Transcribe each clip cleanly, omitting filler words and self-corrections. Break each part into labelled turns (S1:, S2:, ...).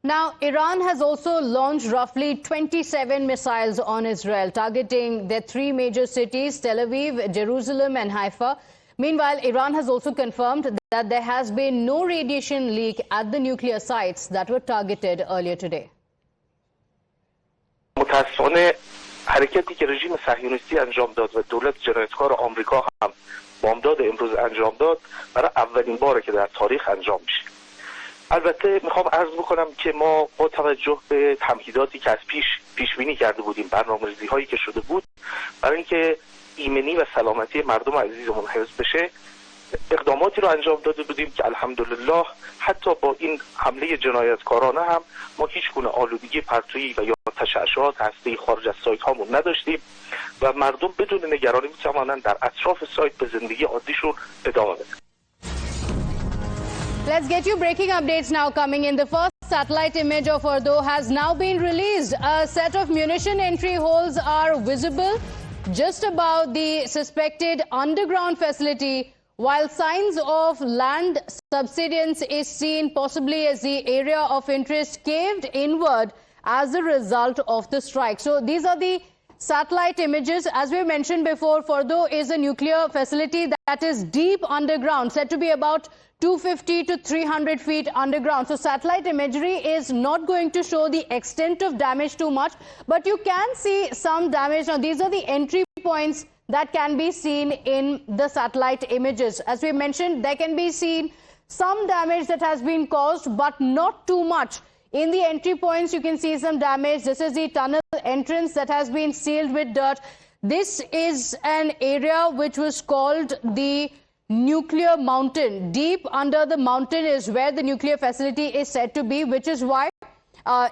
S1: Now, Iran has also launched roughly 27 missiles on Israel, targeting their three major cities, Tel Aviv, Jerusalem and Haifa. Meanwhile, Iran has also confirmed that there has been no radiation leak at the nuclear sites that were targeted earlier today.
S2: متاسفانه حرکتی که رژیم صهیونیستی انجام داد و دولت جنایتکار آمریکا هم بامداد امروز انجام داد برای اولین باره که در تاریخ انجام میشه. البته میخوام عرض بکنم که ما با توجه به تمهیداتی که از پیش بینی کرده بودیم، برنامه‌ریزی هایی که شده بود برای اینکه ایمنی و سلامتی مردم عزیزمون حفظ بشه، اقداماتی رو انجام داده بودیم که الحمدلله حتی با این حمله جنایتکارانه هم ما هیچ گونه آلودگی پرتویی و یا تشعشعات هسته‌ای خارج از سایت هامون نداشتیم و مردم بدون نگرانی میتوانند در اطراف سایت به زندگی عادیشون ادامه بدن.
S1: Let's get you breaking updates now coming in. The first satellite image of Fordo has now been released. A set of munition entry holes are visible just above the suspected underground facility, while signs of land subsidence is seen possibly as the area of interest caved inward as a result of the strike. So these are the satellite images. As we mentioned before, Fordo is a nuclear facility that is deep underground, said to be about 250 to 300 feet underground. So satellite imagery is not going to show the extent of damage too much, but you can see some damage. Now, these are the entry points that can be seen in the satellite images. As we mentioned, there can be seen some damage that has been caused, but not too much. In the entry points, you can see some damage. This is the tunnel entrance that has been sealed with dirt. This is an area which was called the nuclear mountain. Deep under the mountain is where the nuclear facility is said to be, which is why,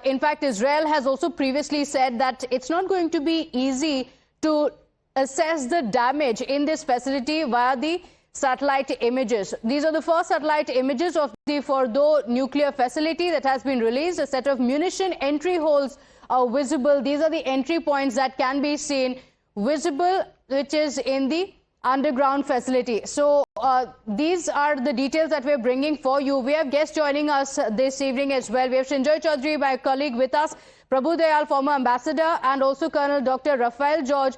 S1: in fact, Israel has also previously said that it's not going to be easy to assess the damage in this facility via the satellite images. These are the first satellite images of the Fordo nuclear facility that has been released. A set of munition entry holes are visible. These are the entry points that can be seen visible, which is in the underground facility. So these are the details that we're bringing for you. We have guests joining us this evening as well. We have Shinjoy Chaudhary, my colleague, with us, Prabhu Dayal, former ambassador, and also Colonel Dr. Rafael George,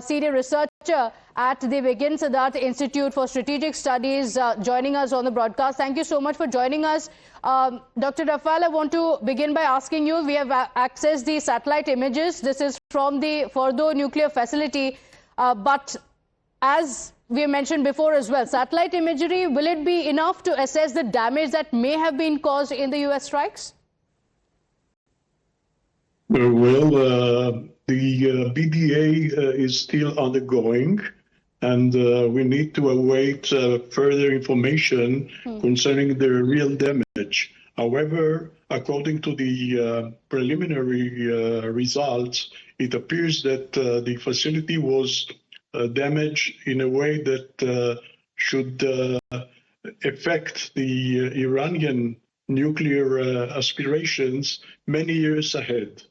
S1: senior researcher at the Begin Sadat Institute for Strategic Studies, joining us on the broadcast. Thank you so much for joining us. Dr. Rafael, I want to begin by asking you, we have accessed the satellite images. This is from the Fordo nuclear facility, but as we mentioned before as well, satellite imagery, will it be enough to assess the damage that may have been caused in the U.S. strikes?
S3: Well, the BDA is still undergoing, and we need to await further information concerning the real damage. However, according to the preliminary results, it appears that the facility was damaged in a way that should affect the Iranian nuclear aspirations many years ahead.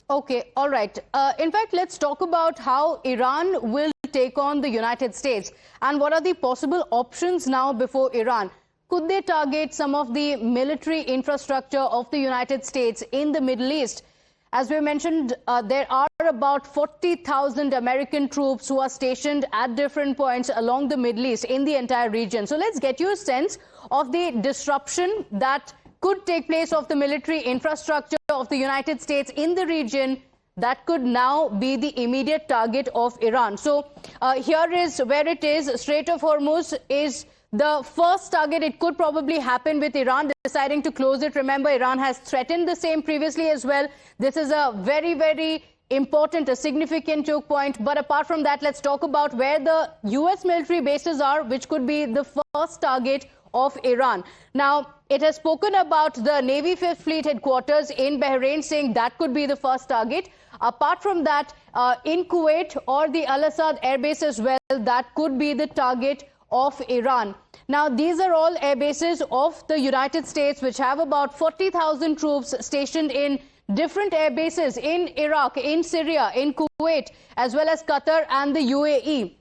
S1: Okay, all right. In fact, let's talk about how Iran will take on the United States and what are the possible options now before Iran. Could they target some of the military infrastructure of the United States in the Middle East? As we mentioned, there are about 40,000 American troops who are stationed at different points along the Middle East in the entire region. So let's get you a sense of the disruption that could take place of the military infrastructure of the United States in the region that could now be the immediate target of Iran. So here is where it is. Strait of Hormuz is the first target. It could probably happen with Iran deciding to close it. Remember, Iran has threatened the same previously as well. This is a very, very important, a significant choke point. But apart from that, let's talk about where the U.S. military bases are, which could be the first target of Iran. Now, it has spoken about the Navy 5th Fleet headquarters in Bahrain, saying that could be the first target. Apart from that, in Kuwait or the Al-Assad air base as well, that could be the target of Iran. Now, these are all air bases of the United States, which have about 40,000 troops stationed in different air bases in Iraq, in Syria, in Kuwait, as well as Qatar and the UAE.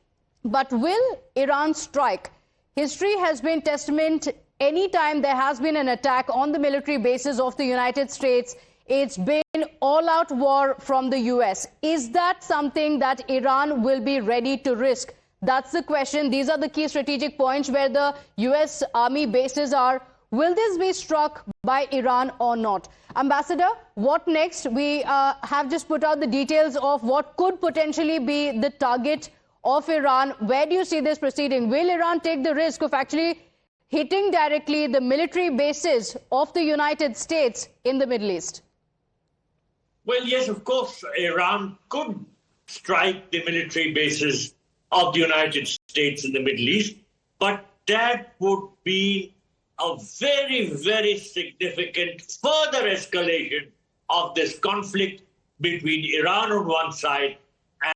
S1: But will Iran strike? History has been testament anytime there has been an attack on the military bases of the United States, it's been all-out war from the US. Is that something that Iran will be ready to risk? That's the question. These are the key strategic points where the US army bases are. Will this be struck by Iran or not? Ambassador, what next? We have just put out the details of what could potentially be the target of Iran. Where do you see this proceeding? Will Iran take the risk of actually hitting directly the military bases of the United States in the Middle East?
S4: Well, yes, of course, Iran could strike the military bases of the United States in the Middle East, but that would be a very, very significant further escalation of this conflict between Iran on one side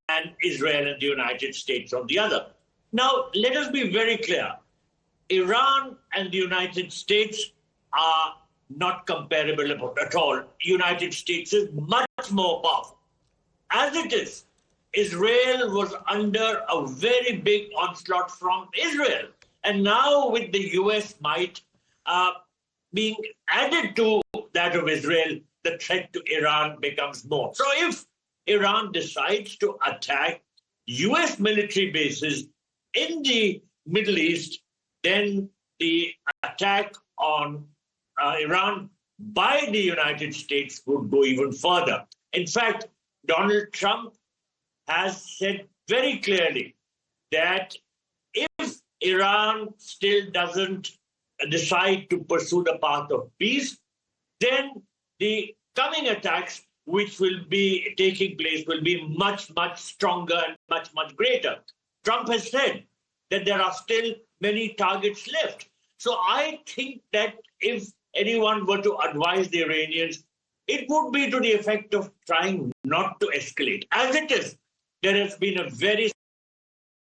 S4: and Israel and the United States on the other. Now, let us be very clear. Iran and the United States are not comparable at all. The United States is much more powerful. As it is, Israel was under a very big onslaught from Israel. And now with the US might being added to that of Israel, the threat to Iran becomes more. So if Iran decides to attack US military bases in the Middle East, then the attack on Iran by the United States would go even further. In fact, Donald Trump has said very clearly that if Iran still doesn't decide to pursue the path of peace, then the coming attacks which will be taking place will be much, much stronger and much, much greater. Trump has said that there are still many targets left. So I think that if anyone were to advise the Iranians, it would be to the effect of trying not to escalate. As it is, there has been a very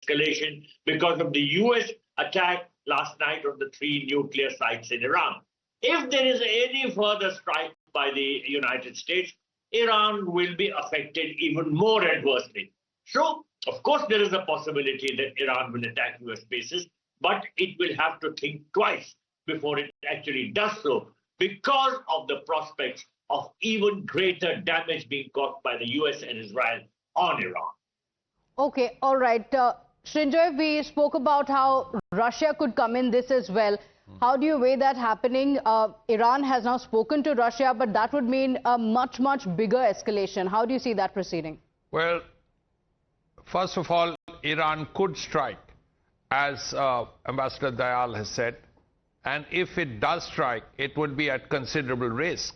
S4: escalation because of the US attack last night on the 3 nuclear sites in Iran. If there is any further strike by the United States, Iran will be affected even more adversely. So, of course, there is a possibility that Iran will attack US bases, but it will have to think twice before it actually does so because of the prospects of even greater damage being caused by the US and Israel on Iran.
S1: Okay, all right. Srinjoy, we spoke about how Russia could come in this as well. How do you weigh that happening? Iran has now spoken to Russia, but that would mean a much, much bigger escalation. How do you see that proceeding?
S5: Well, first of all, Iran could strike, as Ambassador Dayal has said. And if it does strike, it would be at considerable risk.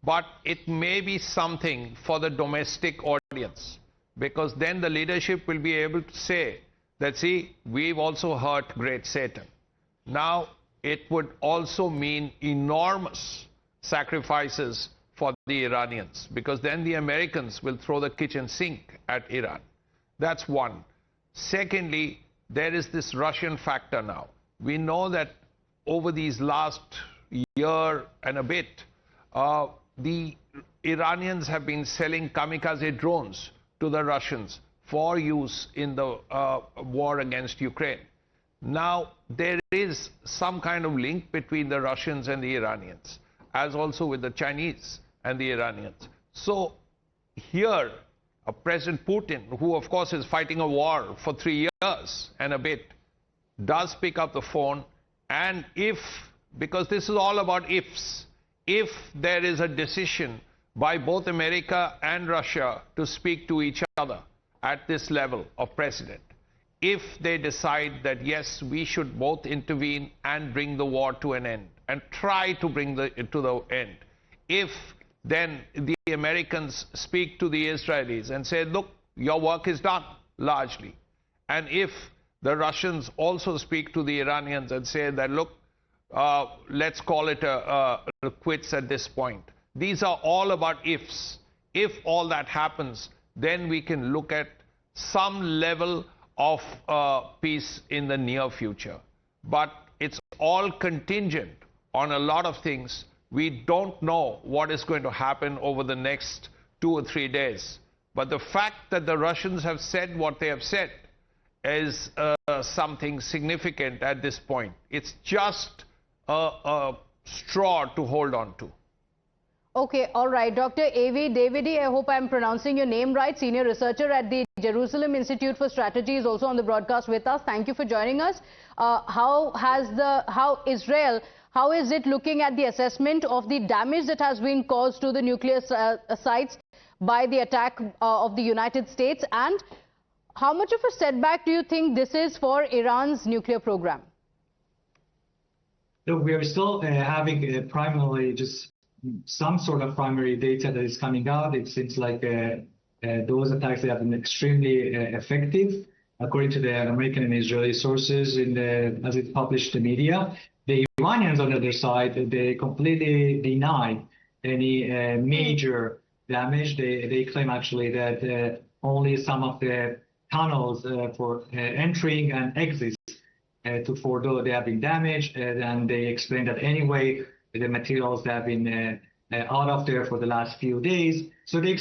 S5: But it may be something for the domestic audience, because then the leadership will be able to say that, see, we've also hurt great Satan. Now, it would also mean enormous sacrifices for the Iranians, because then the Americans will throw the kitchen sink at Iran. That's one. Secondly, there is this Russian factor now. We know that over these last year and a bit, the Iranians have been selling kamikaze drones to the Russians for use in the war against Ukraine. Now, there is some kind of link between the Russians and the Iranians, as also with the Chinese and the Iranians. So here, President Putin, who of course is fighting a war for 3 years and a bit, does pick up the phone, and if, because this is all about ifs, if there is a decision by both America and Russia to speak to each other at this level of precedent, if they decide that, yes, we should both intervene and bring the war to an end, and try to bring it to the end, if then the Americans speak to the Israelis and say, look, your work is done, largely. And if the Russians also speak to the Iranians and say that, look, let's call it a quits at this point. These are all about ifs. If all that happens, then we can look at some level of peace in the near future. But it's all contingent on a lot of things. We don't know what is going to happen over the next 2 or 3 days. But the fact that the Russians have said what they have said is something significant at this point. It's just a straw to hold on to.
S1: Okay, all right. Dr. A.V. Davidi, I hope I'm pronouncing your name right, senior researcher at the Jerusalem Institute for Strategy, is also on the broadcast with us. Thank you for joining us. How is it looking at the assessment of the damage that has been caused to the nuclear sites by the attack of the United States? And how much of a setback do you think this is for Iran's nuclear program?
S6: So we are still having primarily just some sort of primary data that is coming out. It seems like those attacks have been extremely effective, according to the American and Israeli sources as it's published in the media. The Iranians, on the other side, they completely deny any major damage. They claim actually that only some of the tunnels for entering and exits to Fordo, they have been damaged, and they explain that anyway, the materials that have been out of there for the last few days. So they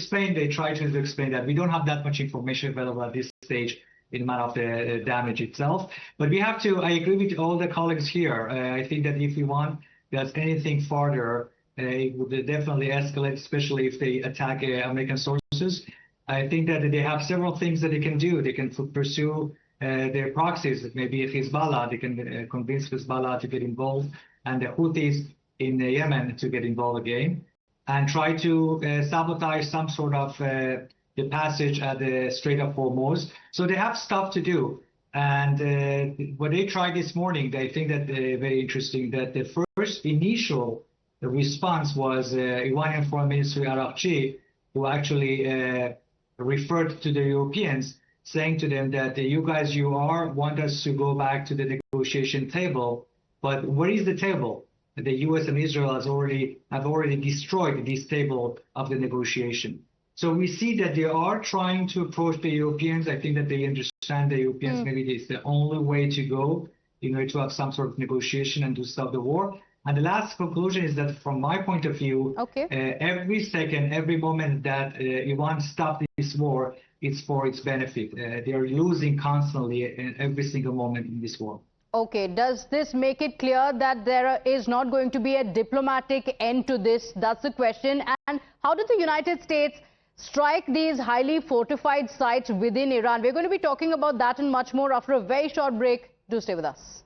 S6: try to explain that we don't have that much information available at this stage in the matter of the damage itself. But we have to, I agree with all the colleagues here. I think that if we want there's anything further, it would definitely escalate, especially if they attack American sources. I think that they have several things that they can do. They can pursue their proxies, maybe Hezbollah. They can convince Hezbollah to get involved, and the Houthis in Yemen to get involved again, and try to sabotage some sort of the passage at the Strait of Hormuz. So they have stuff to do. And what they tried this morning, I think that very interesting, that the first initial response was Iranian Foreign Minister Arakchi, who actually referred to the Europeans, saying to them that you guys, want us to go back to the negotiation table, but where is the table? The U.S. and Israel have already destroyed this table of the negotiation. So we see that they are trying to approach the Europeans. I think that they understand the Europeans, maybe it's the only way to go in order to have some sort of negotiation and to stop the war. And the last conclusion is that from my point of view, every second, every moment that Iran stops this war, it's for its benefit. They are losing constantly in every single moment in this war.
S1: Okay, does this make it clear that there is not going to be a diplomatic end to this? That's the question. And how did the United States strike these highly fortified sites within Iran? We're going to be talking about that and much more after a very short break. Do stay with us.